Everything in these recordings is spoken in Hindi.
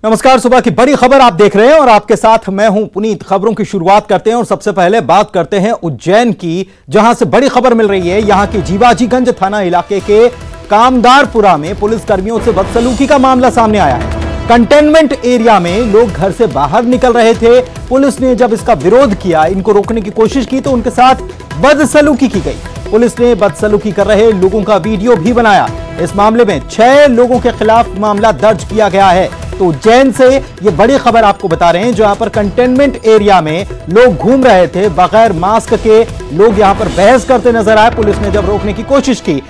नमस्कार, सुबह की बड़ी खबर आप देख रहे हैं और आपके साथ मैं हूं पुनीत। खबरों की शुरुआत करते हैं और सबसे पहले बात करते हैं उज्जैन की, जहां से बड़ी खबर मिल रही है। यहां के जीवाजीगंज थाना इलाके के कामदारपुरा में पुलिस कर्मियों से बदसलूकी का मामला सामने आया है। कंटेनमेंट एरिया में लोग घर से बाहर निकल रहे थे। पुलिस ने जब इसका विरोध किया, इनको रोकने की कोशिश की, तो उनके साथ बदसलूकी की गई। पुलिस ने बदसलूकी कर रहे लोगों का वीडियो भी बनाया। इस मामले में 6 लोगों के खिलाफ मामला दर्ज किया गया है। तो उज्जैन से ये बड़ी खबर आपको बता रहे हैं, जहां पर कंटेनमेंट एरिया में लोग घूम रहे थे बगैर मास्क के। लोग यहां पर बहस करते नजर आए। पुलिस ने जब रोकने की कोशिश की,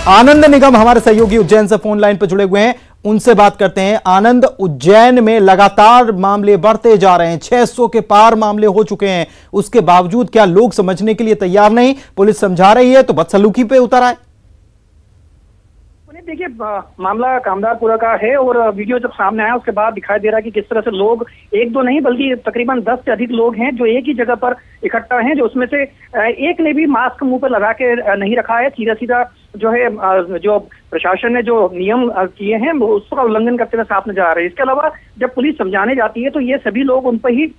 आनंद निगम हमारे सहयोगी उज्जैन से फोन लाइन पर जुड़े हुए हैं, उनसे बात करते हैं। आनंद, उज्जैन में लगातार मामले बढ़ते जा रहे हैं, 600 के पार मामले हो चुके हैं। उसके बावजूद क्या लोग समझने के लिए तैयार नहीं? पुलिस समझा रही है तो बदसलूकी पे उतर आए। देखिए, मामला कामदारपुरा का है और वीडियो जब सामने आया उसके बाद दिखाई दे रहा है कि किस तरह से लोग, एक दो नहीं बल्कि तकरीबन 10 से अधिक लोग हैं जो एक ही जगह पर इकट्ठा हैं, जो उसमें से एक ने भी मास्क मुंह पर लगा के नहीं रखा है। सीधा सीधा जो है, जो प्रशासन ने जो नियम किए हैं उसका उल्लंघन करते हुए साफ नजर आ रहे हैं। इसके अलावा जब पुलिस समझाने जाती है तो ये सभी लोग उन पर ही,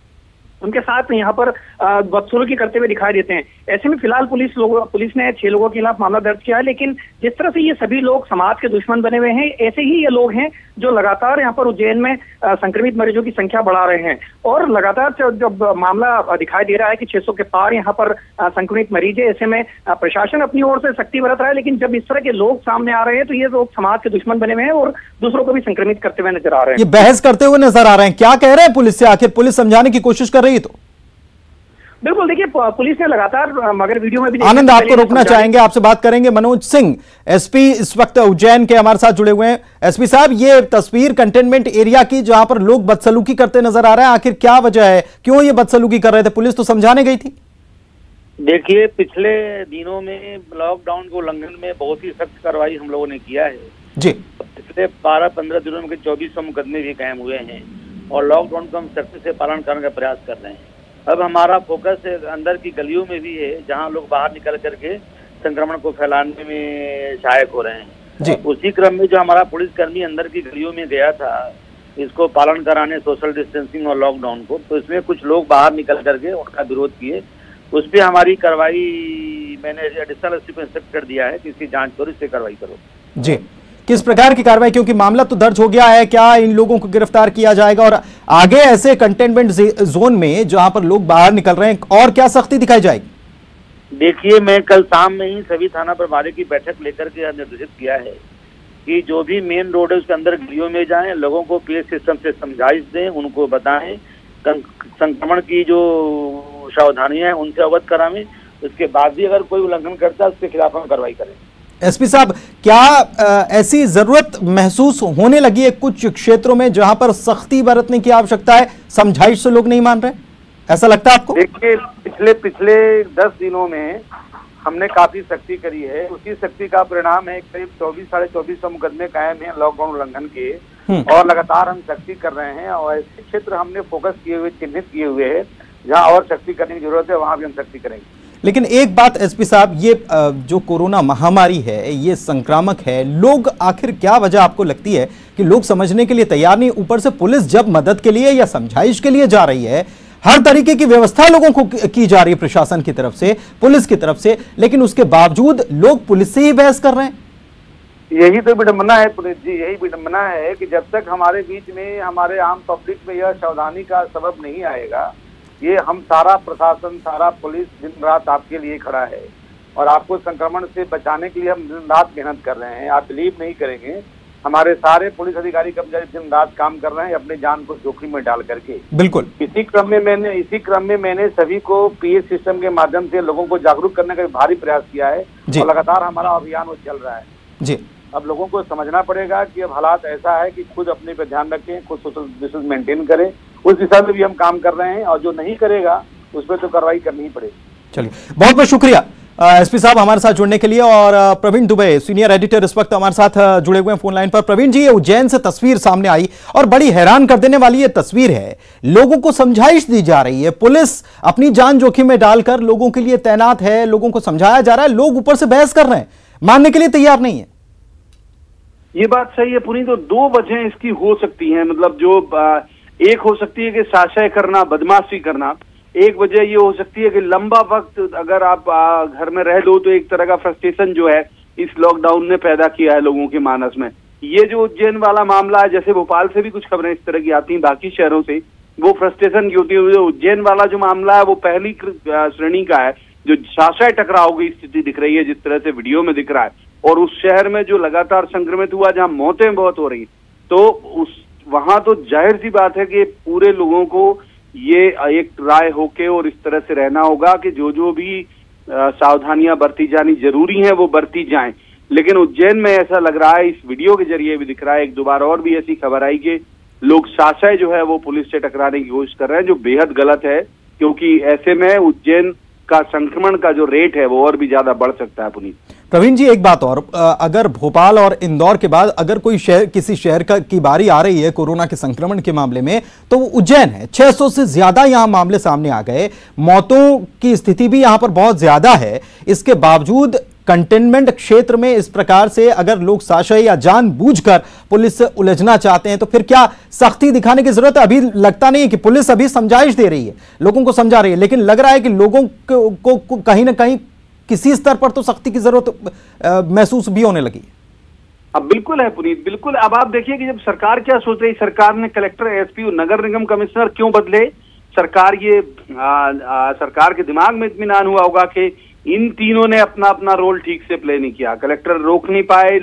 उनके साथ यहाँ पर बदसलूकी करते हुए दिखाई देते हैं। ऐसे में फिलहाल पुलिस ने 6 लोगों के खिलाफ मामला दर्ज किया है। लेकिन जिस तरह से ये सभी लोग समाज के दुश्मन बने हुए हैं, ऐसे ही ये लोग हैं जो लगातार यहाँ पर उज्जैन में संक्रमित मरीजों की संख्या बढ़ा रहे हैं। और लगातार जब मामला दिखाई दे रहा है कि 600 के पार यहाँ पर संक्रमित मरीज है, ऐसे में प्रशासन अपनी ओर से सख्ती बरत रहा है। लेकिन जब इस तरह के लोग सामने आ रहे हैं तो ये लोग समाज के दुश्मन बने हुए हैं और दूसरों को भी संक्रमित करते हुए नजर आ रहे हैं। ये बहस करते हुए नजर आ रहे हैं, क्या कह रहे हैं पुलिस से? आखिर पुलिस समझाने की कोशिश कर रही है तो बिल्कुल। देखिए, पुलिस ने लगातार, मगर वीडियो में भी आनंद, आपको रोकना चाहेंगे, आपसे बात करेंगे। मनोज सिंह, एसपी इस वक्त उज्जैन के हमारे साथ जुड़े हुए हैं। एसपी साहब, ये तस्वीर कंटेनमेंट एरिया की जहां पर लोग बदसलूकी करते नजर आ रहे हैं, आखिर क्या वजह है, क्यों ये बदसलूकी कर रहे थे? पुलिस तो समझाने गई थी। देखिए, पिछले दिनों में लॉकडाउन के उल्लंघन में बहुत ही सख्त कार्रवाई हम लोगों ने किया है जी। पिछले 12-15 दिनों में 2400 मुकदमे भी कायम हुए हैं और लॉकडाउन को हम सख्ती से पालन करने का प्रयास कर रहे हैं। अब हमारा फोकस अंदर की गलियों में भी है, जहां लोग बाहर निकल करके संक्रमण को फैलाने में सहायक हो रहे हैं जी। उसी क्रम में जो हमारा पुलिसकर्मी अंदर की गलियों में गया था इसको पालन कराने, सोशल डिस्टेंसिंग और लॉकडाउन को, तो इसमें कुछ लोग बाहर निकल करके उनका विरोध किए। उस पर हमारी कार्रवाई मैंने एडिशनल एसपी को इंस्ट्रक्ट कर दिया है कि इसकी जांच करो, इस पर कार्रवाई करो जी। किस प्रकार की कार्रवाई, क्योंकि मामला तो दर्ज हो गया है, क्या इन लोगों को गिरफ्तार किया जाएगा? और आगे ऐसे कंटेनमेंट जोन में जहां पर लोग बाहर निकल रहे हैं, और क्या सख्ती दिखाई जाएगी? देखिए, मैं कल शाम में ही सभी थाना प्रभारी की बैठक लेकर के निर्देशित किया है कि जो भी मेन रोड है उसके अंदर गलियों में जाएं, लोगों को पीएस सिस्टम से समझाइश दें, उनको बताएं, संक्रमण की जो सावधानियां हैं उनसे अवगत करावें। उसके बाद भी अगर कोई उल्लंघन करता है उसके खिलाफ हम कार्रवाई करें। एसपी साहब, क्या ऐसी जरूरत महसूस होने लगी है कुछ क्षेत्रों में जहां पर सख्ती बरतने की आवश्यकता है, समझाइश से लोग नहीं मान रहे, ऐसा लगता है आपको? देखिए, पिछले 10 दिनों में हमने काफी सख्ती करी है। उसी सख्ती का परिणाम है करीब 2400-2450 मुकदमे कायम हैं लॉकडाउन उल्लंघन के, और लगातार हम सख्ती कर रहे हैं। और ऐसे क्षेत्र हमने फोकस किए हुए, चिन्हित किए हुए है, जहां और सख्ती करने की जरूरत है वहां भी हम सख्ती करेंगे। लेकिन एक बात एसपी साहब, ये जो कोरोना महामारी है ये संक्रामक है, लोग आखिर क्या वजह आपको लगती है कि लोग समझने के लिए तैयार नहीं? ऊपर से पुलिस जब मदद के लिए या समझाइश के लिए जा रही है, हर तरीके की व्यवस्था लोगों को की जा रही है प्रशासन की तरफ से, पुलिस की तरफ से, लेकिन उसके बावजूद लोग पुलिस से ही बहस कर रहे हैं। यही तो विडंबना है पुलिस जी, यही विडंबना है कि जब तक हमारे बीच में, हमारे आम पब्लिक में यह सावधानी का सबब नहीं आएगा, ये हम सारा प्रशासन, सारा पुलिस दिन रात आपके लिए खड़ा है और आपको संक्रमण से बचाने के लिए हम दिन रात मेहनत कर रहे हैं। आप बिलीव नहीं करेंगे, हमारे सारे पुलिस अधिकारी कर्मचारी दिन रात काम कर रहे हैं अपनी जान को जोखिम में डाल करके। बिल्कुल। इसी क्रम में मैंने सभी को पीएस सिस्टम के माध्यम से लोगों को जागरूक करने का भारी प्रयास किया है और लगातार हमारा अभियान वो चल रहा है जी। अब लोगों को समझना पड़ेगा कि अब हालात ऐसा है कि खुद अपने पे ध्यान रखें, खुद सोशल डिस्टेंस मेंटेन करें। उस दिशा में भी हम काम कर रहे हैं और जो नहीं करेगा उस पर तो कार्रवाई करनी ही पड़ेगी। चलिए, बहुत बहुत शुक्रिया एसपी साहब हमारे साथ जुड़ने के लिए। और प्रवीण दुबे, सीनियर एडिटर, इस वक्त हमारे साथ जुड़े हुए हैं फोन लाइन पर। प्रवीण जी, ये उज्जैन से तस्वीर सामने आई और बड़ी हैरान कर देने वाली ये तस्वीर है। लोगों को समझाइश दी जा रही है, पुलिस अपनी जान जोखिम में डालकर लोगों के लिए तैनात है, लोगों को समझाया जा रहा है, लोग ऊपर से बहस कर रहे हैं, मानने के लिए तैयार नहीं है। ये बात सही है पुनीत। तो दो वजह इसकी हो सकती हैं, मतलब जो एक हो सकती है कि साशय करना, बदमाशी करना। एक वजह ये हो सकती है कि लंबा वक्त अगर आप घर में रह लो तो एक तरह का फ्रस्ट्रेशन जो है इस लॉकडाउन ने पैदा किया है लोगों के मानस में। ये जो उज्जैन वाला मामला है, जैसे भोपाल से भी कुछ खबरें इस तरह की आती हैं बाकी शहरों से, वो फ्रस्ट्रेशन की होती है। जो उज्जैन वाला जो मामला है वो पहली श्रेणी का है, जो साशय टकराव की स्थिति दिख रही है जिस तरह से वीडियो में दिख रहा है, और उस शहर में जो लगातार संक्रमित हुआ, जहां मौतें बहुत हो रही, तो वहां तो जाहिर सी बात है कि पूरे लोगों को ये एक राय होके और इस तरह से रहना होगा कि जो भी सावधानियां बरती जानी जरूरी है वो बरती जाएं। लेकिन उज्जैन में ऐसा लग रहा है, इस वीडियो के जरिए भी दिख रहा है, एक दो बार और भी ऐसी खबर आई कि लोग साशय जो है वो पुलिस से टकराने की कोशिश कर रहे हैं, जो बेहद गलत है, क्योंकि ऐसे में उज्जैन का संक्रमण का जो रेट है वो और भी ज्यादा बढ़ सकता है। पुनीत प्रवीण जी, एक बात और, अगर भोपाल और इंदौर के बाद अगर कोई शहर, किसी शहर की बारी आ रही है कोरोना के संक्रमण के मामले में, तो वो उज्जैन है। 600 से ज्यादा यहां मामले सामने आ गए, मौतों की स्थिति भी यहां पर बहुत ज्यादा है। इसके बावजूद कंटेनमेंट क्षेत्र में इस प्रकार से अगर लोग साशय या जानबूझकर पुलिस से उलझना चाहते हैं, तो फिर क्या सख्ती दिखाने की जरूरत है? अभी लगता नहीं है कि पुलिस अभी समझाइश दे रही है, लोगों को समझा रही है, लेकिन लग रहा है कि लोगों को कहीं ना कहीं किसी स्तर पर तो सख्ती की जरूरत महसूस भी होने लगी। अब बिल्कुल है पुनीत, बिल्कुल। अब आप देखिए कि जब सरकार क्या सोच रही, सरकार ने कलेक्टर, एसपी और नगर निगम कमिश्नर क्यों बदले? सरकार ये सरकार के दिमाग में इत्मीनान हुआ होगा कि इन तीनों ने अपना अपना रोल ठीक से प्ले नहीं किया। कलेक्टर रोक नहीं पाए,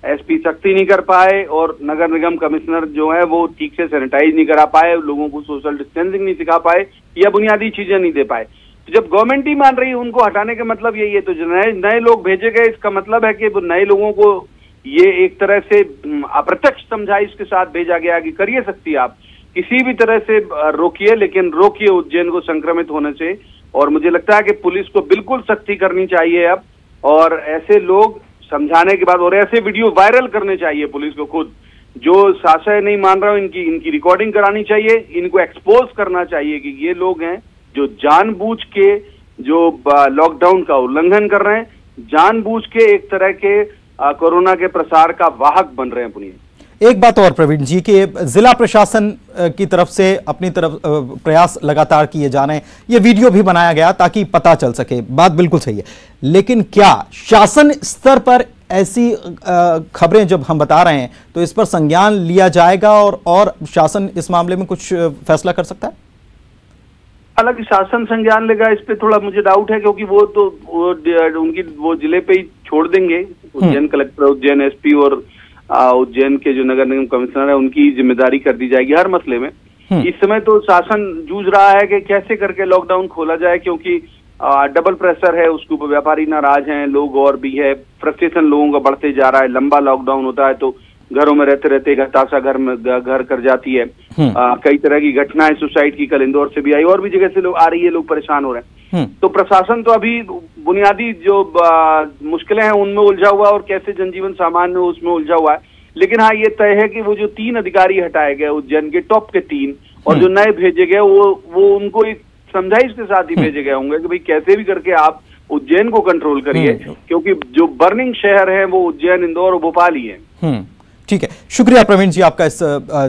एसपी सख्ती नहीं कर पाए, और नगर निगम कमिश्नर जो है वो ठीक से सैनिटाइज नहीं करा पाए, लोगों को सोशल डिस्टेंसिंग नहीं सिखा पाए, या बुनियादी चीजें नहीं दे पाए। तो जब गवर्नमेंट ही मान रही है उनको हटाने का मतलब यही है, तो जो नए लोग भेजे गए, इसका मतलब है कि नए लोगों को ये एक तरह से अप्रत्यक्ष समझाइश के साथ भेजा गया कि करिए सख्ती, आप किसी भी तरह से रोकिए, लेकिन रोकिए उज्जैन को संक्रमित होने से। और मुझे लगता है कि पुलिस को बिल्कुल सख्ती करनी चाहिए अब, और ऐसे लोग समझाने के बाद और ऐसे वीडियो वायरल करने चाहिए पुलिस को खुद। जो साशय नहीं मान रहा हो, इनकी रिकॉर्डिंग करानी चाहिए, इनको एक्सपोज करना चाहिए कि ये लोग हैं जो जानबूझ के जो लॉकडाउन का उल्लंघन कर रहे हैं, जानबूझ के एक तरह के कोरोना के प्रसार का वाहक बन रहे हैं। पुनीत, एक बात और प्रवीण जी, कि जिला प्रशासन की तरफ से अपनी तरफ प्रयास लगातार किए जा रहे हैं, ये वीडियो भी बनाया गया ताकि पता चल सके, बात बिल्कुल सही है। लेकिन क्या शासन स्तर पर ऐसी खबरें जब हम बता रहे हैं तो इस पर संज्ञान लिया जाएगा और शासन इस मामले में कुछ फैसला कर सकता है? हालांकि शासन संज्ञान लेगा, इस पे थोड़ा मुझे डाउट है, क्योंकि वो जिले पे ही छोड़ देंगे। उज्जैन कलेक्टर, उज्जैन एसपी और उज्जैन के जो नगर निगम कमिश्नर है उनकी जिम्मेदारी कर दी जाएगी हर मसले में। इस समय तो शासन जूझ रहा है कि कैसे करके लॉकडाउन खोला जाए, क्योंकि डबल प्रेशर है, उसके ऊपर व्यापारी नाराज हैं, लोग और भी है, फ्रस्ट्रेशन लोगों का बढ़ते जा रहा है। लंबा लॉकडाउन होता है तो घरों में रहते रहते हताशा घर कर जाती है। कई तरह की घटनाएं सुसाइड की कल इंदौर से भी आई, और भी जगह से लोग आ रही है, लोग परेशान हो रहे हैं। तो प्रशासन तो अभी बुनियादी जो मुश्किलें हैं उनमें उलझा हुआ, और कैसे जनजीवन सामान्य हो उसमें उलझा हुआ है। लेकिन हाँ, ये तय है कि वो जो 3 अधिकारी हटाए गए उज्जैन के, टॉप के 3, और जो नए भेजे गए वो उनको एक समझाइश के साथ ही भेजे गए होंगे कि भाई कैसे भी करके आप उज्जैन को कंट्रोल करिए, क्योंकि जो बर्निंग शहर है वो उज्जैन, इंदौर और भोपाल ही है। ठीक है, शुक्रिया प्रवीण जी आपका इस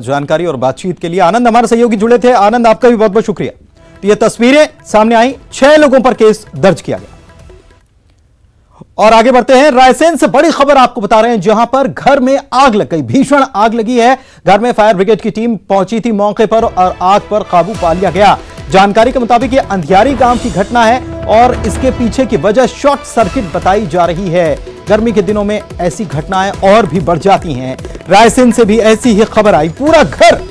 जानकारी और बातचीत के लिए। आनंद हमारे सहयोगी जुड़े थे, आनंद आपका भी बहुत बहुत शुक्रिया। तो ये तस्वीरें सामने आई, 6 लोगों पर केस दर्ज किया गया। और आगे बढ़ते हैं, रायसेन से बड़ी खबर आपको बता रहे हैं, जहां पर घर में आग लग गई, भीषण आग लगी है। घर में फायर ब्रिगेड की टीम पहुंची थी मौके पर और आग पर काबू पा लिया गया। जानकारी के मुताबिक ये अंधियारी गांव की घटना है और इसके पीछे की वजह शॉर्ट सर्किट बताई जा रही है। गर्मी के दिनों में ऐसी घटनाएं और भी बढ़ जाती हैं। रायसेन से भी ऐसी ही खबर आई, पूरा घर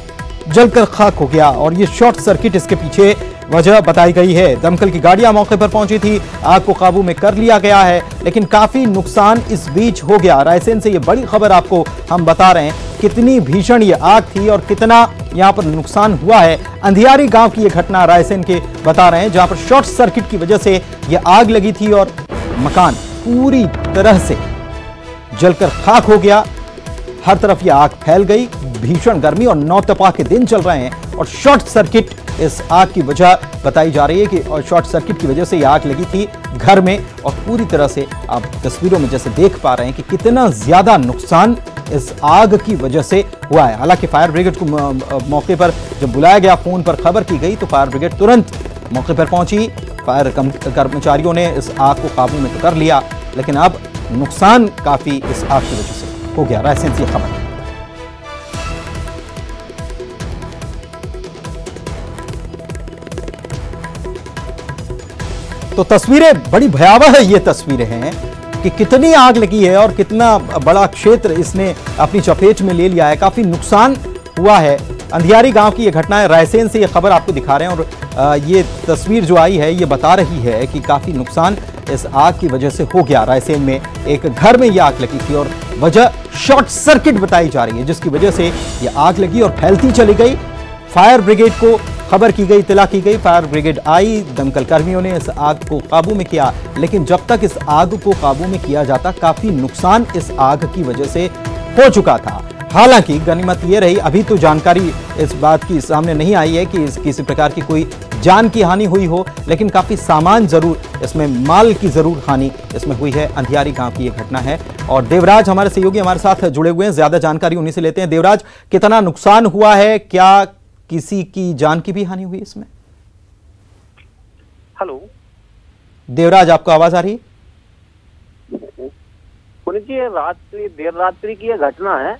जलकर खाक हो गया और ये शॉर्ट सर्किट इसके पीछे वजह बताई गई है। दमकल की गाड़ियां मौके पर पहुंची थी, आग को काबू में कर लिया गया है, लेकिन काफी नुकसान इस बीच हो गया। रायसेन से ये बड़ी खबर आपको हम बता रहे हैं, कितनी भीषण ये आग थी और कितना यहां पर नुकसान हुआ है। अंधियारी गांव की ये घटना रायसेन के बता रहे हैं, जहां पर शॉर्ट सर्किट की वजह से ये आग लगी थी और मकान पूरी तरह से जलकर खाक हो गया। हर तरफ ये आग फैल गई। भीषण गर्मी और नौतपा के दिन चल रहे हैं और शॉर्ट सर्किट इस आग की वजह बताई जा रही है कि और शॉर्ट सर्किट की वजह से ये आग लगी थी घर में और पूरी तरह से आप तस्वीरों में जैसे देख पा रहे हैं कि कितना ज्यादा नुकसान इस आग की वजह से हुआ है। हालांकि फायर ब्रिगेड को मौके पर जब बुलाया गया, फोन पर खबर की गई तो फायर ब्रिगेड तुरंत मौके पर पहुंची। फायर कर्मचारियों ने इस आग को काबू में तो कर लिया, लेकिन अब नुकसान काफी इस आग की वजह से हो गया। रायसेन से खबर। तो तस्वीरें बड़ी भयावह है, ये तस्वीरें हैं कि कितनी आग लगी है और कितना बड़ा क्षेत्र इसने अपनी चपेट में ले लिया है। काफी नुकसान हुआ है। अंधियारी गांव की ये घटना है, रायसेन से ये खबर आपको दिखा रहे हैं। और ये तस्वीर जो आई है ये बता रही है कि काफी नुकसान इस आग की वजह से हो गया। रायसेन में एक घर में ये आग लगी थी और वजह शॉर्ट सर्किट बताई जा रही है, जिसकी वजह से ये आग लगी और फैलती चली गई। फायर ब्रिगेड को खबर की गई, इत्तला की गई, फायर ब्रिगेड आई, दमकल कर्मियों ने इस आग को काबू में किया। लेकिन जब तक इस आग को काबू में किया जाता, काफी नुकसान इस आग की वजह से हो चुका था। हालांकि गनीमत ये रही, अभी तो जानकारी इस बात की सामने नहीं आई है कि किसी प्रकार की कोई जान की हानि हुई हो, लेकिन काफी सामान जरूर इसमें, माल की जरूर हानि इसमें हुई है। अंधियारी गांव की ये घटना है और देवराज हमारे सहयोगी हमारे साथ जुड़े हुए हैं, ज्यादा जानकारी उन्हीं से लेते हैं। देवराज, कितना नुकसान हुआ है, क्या किसी की जान की भी हानि हुई इसमें? हेलो देवराज, आपको आवाज आ रही है? पुनीत जी, देर रात्रि की यह घटना है।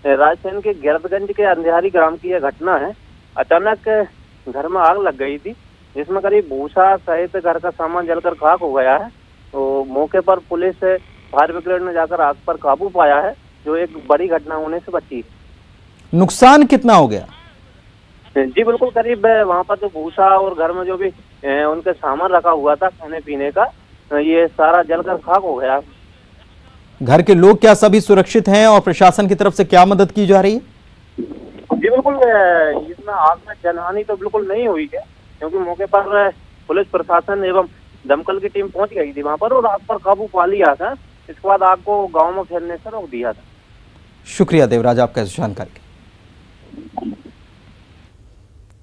रायसेन के गिरदगंज के अंधियारी ग्राम की यह घटना है। अचानक घर में आग लग गई थी, जिसमें करीब भूसा सहित घर का सामान जलकर खाक हो गया है। तो मौके पर पुलिस फायर ब्रिगेड ने जाकर आग पर काबू पाया है, जो एक बड़ी घटना होने से बची। नुकसान कितना हो गया? जी बिल्कुल, करीब वहाँ पर जो भूसा और घर में जो भी उनके सामान रखा हुआ था खाने पीने का, ये सारा जलकर खाक हो गया। घर के लोग क्या सभी सुरक्षित हैं और प्रशासन की तरफ से क्या मदद की जा रही है? जी बिल्कुल, इसमें आग में जनहानि तो बिल्कुल नहीं हुई है, क्योंकि मौके पर पुलिस प्रशासन एवं दमकल की टीम पहुंच गई थी वहां पर और आग पर काबू पा लिया था। इसके बाद आग को गांव में फैलने से रोक दिया था। शुक्रिया देवराज आपका इस जानकारी।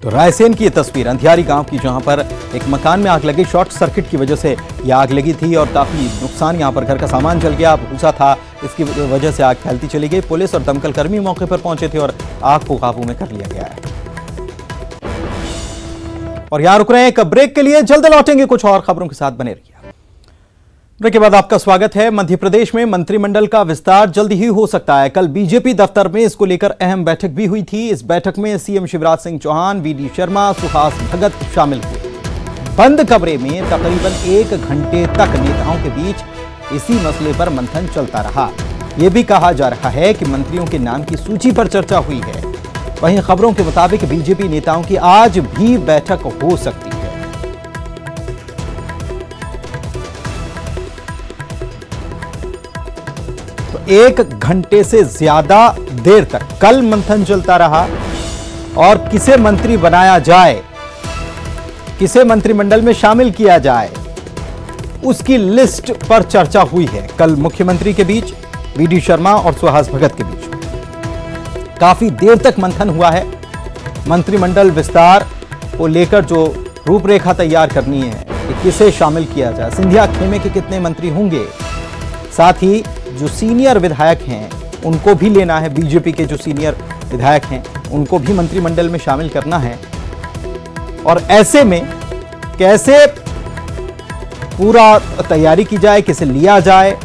तो रायसेन की ये तस्वीर अंधियारी गांव की, जहां पर एक मकान में आग लगी, शॉर्ट सर्किट की वजह से यह आग लगी थी और काफी नुकसान, यहां पर घर का सामान जल गया, भूसा था, इसकी वजह से आग फैलती चली गई। पुलिस और दमकल कर्मी मौके पर पहुंचे थे और आग को काबू में कर लिया गया है। और यहां रुक रहे हैं एक ब्रेक के लिए, जल्द लौटेंगे कुछ और खबरों के साथ, बने रहिए। ब्रेक के बाद आपका स्वागत है। मध्य प्रदेश में मंत्रिमंडल का विस्तार जल्द ही हो सकता है। कल बीजेपी दफ्तर में इसको लेकर अहम बैठक भी हुई थी। इस बैठक में सीएम शिवराज सिंह चौहान, वीडी शर्मा, सुहास भगत शामिल हुए। बंद कमरे में तकरीबन 1 घंटे तक नेताओं के बीच इसी मसले पर मंथन चलता रहा। यह भी कहा जा रहा है कि मंत्रियों के नाम की सूची पर चर्चा हुई है। वहीं खबरों के मुताबिक बीजेपी नेताओं की आज भी बैठक हो सकती है। तो 1 घंटे से ज्यादा देर तक कल मंथन चलता रहा और किसे मंत्री बनाया जाए, किसे मंत्रिमंडल में शामिल किया जाए, उसकी लिस्ट पर चर्चा हुई है। कल मुख्यमंत्री के बीच, वीडी शर्मा और सुहास भगत के बीच काफी देर तक मंथन हुआ है। मंत्रिमंडल विस्तार को लेकर जो रूपरेखा तैयार करनी है कि किसे शामिल किया जाए, सिंधिया खेमे के कितने मंत्री होंगे, साथ ही जो सीनियर विधायक हैं उनको भी लेना है, बीजेपी के जो सीनियर विधायक हैं उनको भी मंत्रिमंडल में शामिल करना है। और ऐसे में कैसे पूरा तैयारी की जाए, किसे लिया जाए,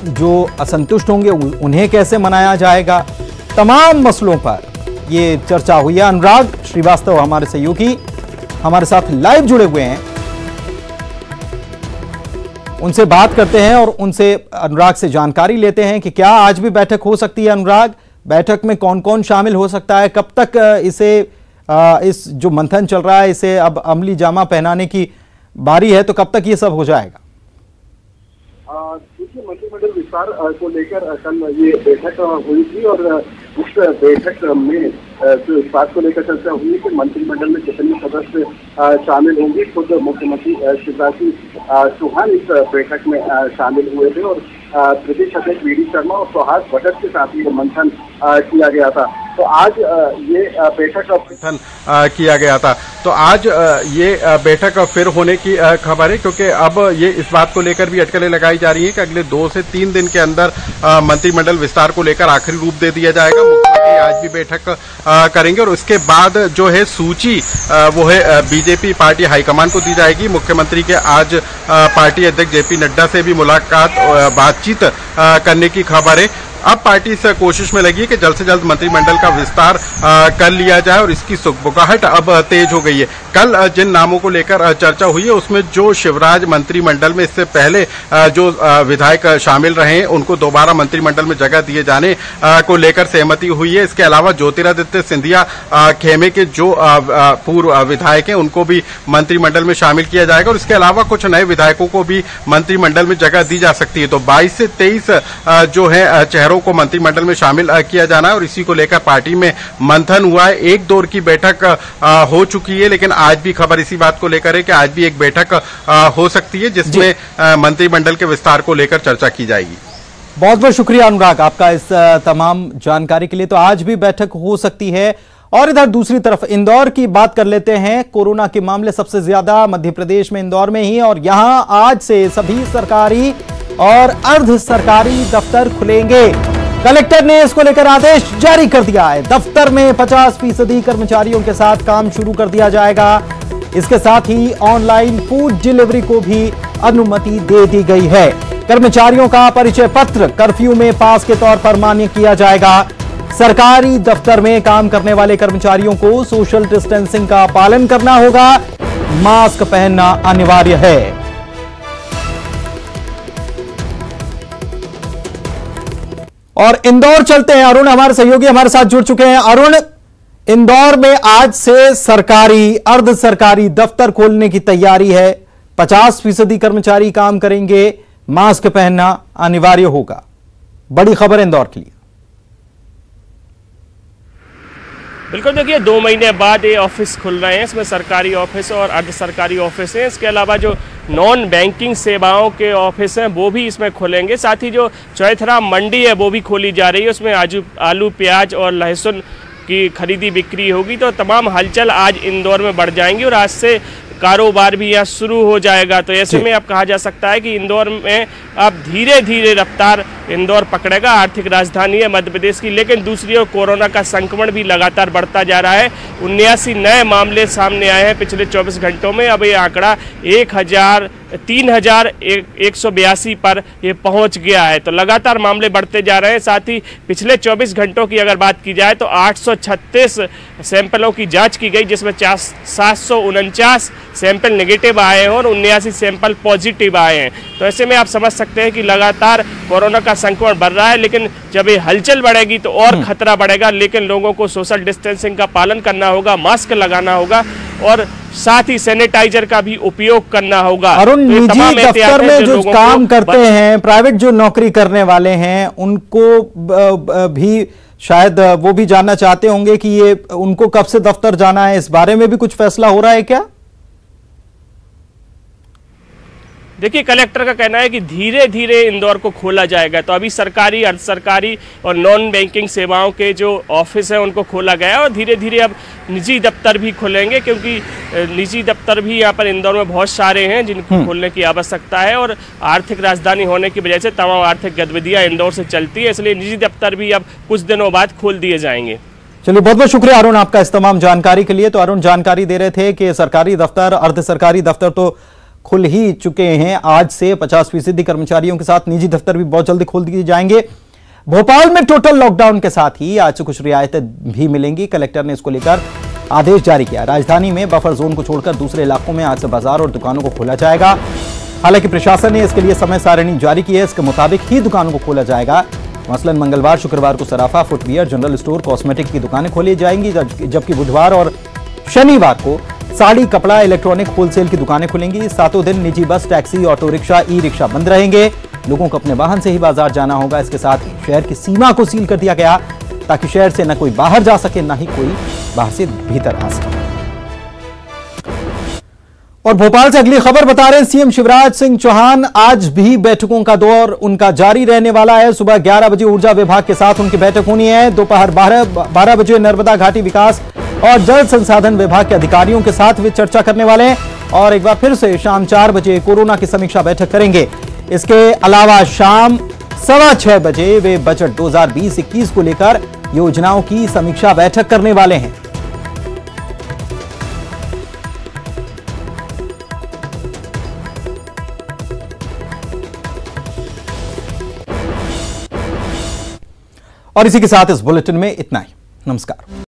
जो असंतुष्ट होंगे उन्हें कैसे मनाया जाएगा, तमाम मसलों पर ये चर्चा हुई है। अनुराग श्रीवास्तव हमारे सहयोगी हमारे साथ लाइव जुड़े हुए हैं, उनसे बात करते हैं और उनसे अनुराग से जानकारी लेते हैं कि क्या आज भी बैठक हो सकती है। अनुराग, बैठक में कौन कौन शामिल हो सकता है, कब तक इसे इस जो मंथन चल रहा है इसे अब अमली जामा पहनाने की बारी है, तो कब तक ये सब हो जाएगा? देखिए, मंत्रिमंडल विस्तार को लेकर कल ये बैठक हुई थी और उस बैठक में तो इस बात को लेकर चर्चा हुई कि मंत्रिमंडल में कितने सदस्य शामिल होंगे। खुद मुख्यमंत्री शिवराज सिंह चौहान इस बैठक में शामिल हुए थे और प्रदेश अध्यक्ष वीडी शर्मा और सुहास भगत के साथ ये मंथन किया गया था। तो आज ये बैठक मंथन किया गया था। तो आज ये बैठक फिर होने की खबर है, क्योंकि अब ये इस बात को लेकर भी अटकलें लगाई जा रही हैं कि अगले 2 से 3 दिन के अंदर मंत्रिमंडल विस्तार को लेकर आखिरी रूप दे दिया जाएगा। मुख्यमंत्री आज भी बैठक करेंगे और उसके बाद जो है सूची वो है बीजेपी पार्टी हाईकमान को दी जाएगी। मुख्यमंत्री के आज पार्टी अध्यक्ष जेपी नड्डा से भी मुलाकात बातचीत करने की खबर है। अब पार्टी इस कोशिश में लगी है कि जल्द से जल्द मंत्रिमंडल का विस्तार कर लिया जाए और इसकी सुगबुगाहट अब तेज हो गई है। कल जिन नामों को लेकर चर्चा हुई है उसमें जो शिवराज मंत्रिमंडल में इससे पहले जो विधायक शामिल रहे हैं उनको दोबारा मंत्रिमंडल में जगह दिए जाने को लेकर सहमति हुई है। इसके अलावा ज्योतिरादित्य सिंधिया खेमे के जो पूर्व विधायक हैं उनको भी मंत्रिमंडल में शामिल किया जाएगा और इसके अलावा कुछ नए विधायकों को भी मंत्रिमंडल में जगह दी जा सकती है। तो 22 से 23 जो है चेहरों को मंत्रिमंडल में शामिल किया जाना है और इसी को लेकर पार्टी में मंथन हुआ है। एक दौर की बैठक हो चुकी है, लेकिन आज भी खबर इसी बात को लेकर है कि आज भी एक बैठक हो सकती है जिसमें मंत्रिमंडल के विस्तार को लेकर चर्चा की जाएगी। बहुत बहुत शुक्रिया अनुराग आपका इस तमाम जानकारी के लिए। तो आज भी बैठक हो सकती है। और इधर दूसरी तरफ इंदौर की बात कर लेते हैं। कोरोना के मामले सबसे ज्यादा मध्य प्रदेश में इंदौर में ही, और यहां आज से सभी सरकारी और अर्ध सरकारी दफ्तर खुलेंगे। कलेक्टर ने इसको लेकर आदेश जारी कर दिया है। दफ्तर में 50% कर्मचारियों के साथ काम शुरू कर दिया जाएगा। इसके साथ ही ऑनलाइन फूड डिलीवरी को भी अनुमति दे दी गई है। कर्मचारियों का परिचय पत्र कर्फ्यू में पास के तौर पर मान्य किया जाएगा। सरकारी दफ्तर में काम करने वाले कर्मचारियों को सोशल डिस्टेंसिंग का पालन करना होगा। मास्क पहनना अनिवार्य है। और इंदौर चलते हैं। अरुण हमारे सहयोगी हमारे साथ जुड़ चुके हैं। अरुण, इंदौर में आज से सरकारी अर्ध सरकारी दफ्तर खोलने की तैयारी है। 50% कर्मचारी काम करेंगे। मास्क पहनना अनिवार्य होगा। बड़ी खबर इंदौर के लिए। बिल्कुल, देखिए 2 महीने बाद ये ऑफिस खुल रहे हैं। इसमें सरकारी ऑफिस और अर्ध सरकारी ऑफिस हैं। इसके अलावा जो नॉन बैंकिंग सेवाओं के ऑफिस हैं वो भी इसमें खुलेंगे। साथ ही जो चौथरा मंडी है वो भी खोली जा रही है। उसमें आलू प्याज और लहसुन की खरीदी बिक्री होगी। तो तमाम हलचल आज इंदौर में बढ़ जाएंगी और आज से कारोबार भी यहाँ शुरू हो जाएगा। तो ऐसे में अब कहा जा सकता है कि इंदौर में अब धीरे धीरे रफ्तार इंदौर पकड़ेगा। आर्थिक राजधानी है मध्य प्रदेश की, लेकिन दूसरी ओर कोरोना का संक्रमण भी लगातार बढ़ता जा रहा है। 79 नए मामले सामने आए हैं पिछले 24 घंटों में। अब ये आंकड़ा 3182 पर ये पहुंच गया है। तो लगातार मामले बढ़ते जा रहे हैं। साथ ही पिछले 24 घंटों की अगर बात की जाए तो 836 सैंपलों की जांच की गई, जिसमें 749 सैंपल नेगेटिव आए हैं और 79 सैंपल पॉजिटिव आए हैं। तो ऐसे में आप समझ सकते हैं कि लगातार कोरोना का संक्रमण बढ़ रहा है, लेकिन जब ये हलचल बढ़ेगी तो और खतरा बढ़ेगा। लेकिन लोगों को सोशल डिस्टेंसिंग का पालन करना होगा, मास्क लगाना होगा और साथ ही सैनिटाइजर का भी उपयोग करना होगा। अरुण, निजी दफ्तर में जो काम करते हैं, प्राइवेट जो नौकरी करने वाले हैं, उनको भी शायद वो भी जानना चाहते होंगे कि ये उनको कब से दफ्तर जाना है। इस बारे में भी कुछ फैसला हो रहा है क्या? देखिए, कलेक्टर का कहना है कि धीरे धीरे इंदौर को खोला जाएगा। तो अभी सरकारी, अर्ध सरकारी और नॉन बैंकिंग सेवाओं के जो ऑफिस हैं उनको खोला गया है और धीरे धीरे अब निजी दफ्तर भी खुलेंगे, क्योंकि निजी दफ्तर भी यहाँ पर इंदौर में बहुत सारे हैं जिनको खोलने की आवश्यकता है। और आर्थिक राजधानी होने की वजह से तमाम आर्थिक गतिविधियाँ इंदौर से चलती है, इसलिए निजी दफ्तर भी अब कुछ दिनों बाद खोल दिए जाएंगे। चलिए, बहुत बहुत शुक्रिया अरुण आपका इस तमाम जानकारी के लिए। तो अरुण जानकारी दे रहे थे कि सरकारी दफ्तर, अर्ध सरकारी दफ्तर तो खुल ही चुके हैं। आज से 50% कर्मचारियों के साथ निजी दफ्तर भी बहुत जल्दी खोल दिए जाएंगे। भोपाल में टोटल लॉकडाउन के साथ ही आज से कुछ रियायतें भी मिलेंगी। कलेक्टर ने इसको लेकर आदेश जारी किया। राजधानी में बफर जोन को छोड़कर दूसरे इलाकों में आज से बाजार और दुकानों को खोला जाएगा। हालांकि प्रशासन ने इसके लिए समय सारणी जारी की है। इसके मुताबिक ही दुकानों को खोला जाएगा। मसलन मंगलवार, शुक्रवार को सराफा, फुटवियर, जनरल स्टोर, कॉस्मेटिक की दुकानें खोली जाएंगी, जबकि बुधवार और शनिवार को साड़ी, कपड़ा, इलेक्ट्रॉनिक, होलसेल की दुकानें खुलेंगी। सातों दिन निजी बस, taxi, auto rickshaw, e rickshaw बंद रहेंगे। लोगों को अपने वाहन से ही बाजार जाना होगा। इसके साथ ही शहर की सीमा को सील कर दिया गया ताकि शहर से न कोई बाहर जा सके, न ही कोई बाहर से भीतर आ सके। और भोपाल से अगली खबर बता रहे हैं, सीएम शिवराज सिंह चौहान आज भी बैठकों का दौर उनका जारी रहने वाला है। सुबह 11 बजे ऊर्जा विभाग के साथ उनकी बैठक होनी है। दोपहर 12 बजे नर्मदा घाटी विकास और जल संसाधन विभाग के अधिकारियों के साथ वे चर्चा करने वाले हैं और एक बार फिर से शाम 4 बजे कोरोना की समीक्षा बैठक करेंगे। इसके अलावा शाम 6:15 बजे वे बजट 2020-21 को लेकर योजनाओं की समीक्षा बैठक करने वाले हैं। और इसी के साथ इस बुलेटिन में इतना ही। नमस्कार।